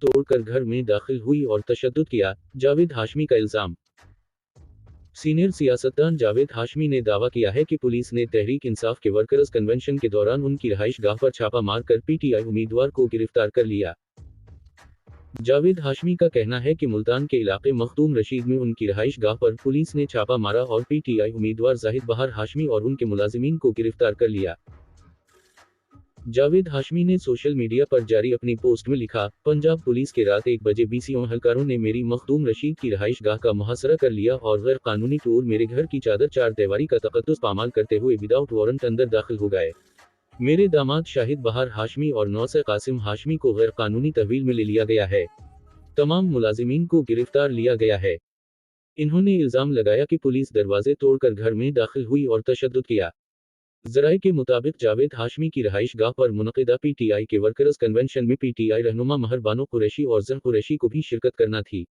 तोड़कर घर में दाखिल हुई और तशद्दुद किया, जावेद हाशमी का इल्जाम। सीनियर सियासतदान जावेद हाशमी ने दावा किया है कि पुलिस ने तहरीक इंसाफ के वर्कर्स कन्वेंशन के दौरान उनकी रिहाइशगाह पर छापा मारकर पीटीआई उम्मीदवार को गिरफ्तार कर लिया। जावेद हाशमी का कहना है कि मुल्तान के इलाके मखदूम रशीद में उनकी रिहाइशगाह पर पुलिस ने छापा मारा और पीटीआई उम्मीदवार जाहिद बहार हाशमी और उनके मुलाजिमीन को गिरफ्तार कर लिया। जावेद हाशमी ने सोशल मीडिया पर जारी अपनी पोस्ट में लिखा, पंजाब पुलिस के रात 1 बजे बीसीओ एहलकारों ने मेरी मखदूम रशीद की रिहाइशगाह का मुहासरा कर लिया और गैर कानूनी तौर मेरे घर की चादर चार दीवारी का तकद्दुस पामाल करते हुए विदाउट वारंट अंदर दाखिल हो गए। मेरे दामाद शाहिद बहार हाशमी और नौसे कासिम हाशमी को गैर कानूनी तहवील में ले लिया गया है। तमाम मुलाजिमीन को गिरफ्तार लिया गया है। इन्होंने इल्जाम लगाया कि पुलिस दरवाजे तोड़कर घर में दाखिल हुई और तशद्दुद किया। ज़राए के मुताबिक जावेद हाशमी की रिहाइशगाह पर मुनक़िदा पीटीआई के वर्कर्स कन्वेंशन में पीटीआई रहनुमा महर बानो कुरैशी और ज़हर कुरैशी को भी शिरकत करना थी।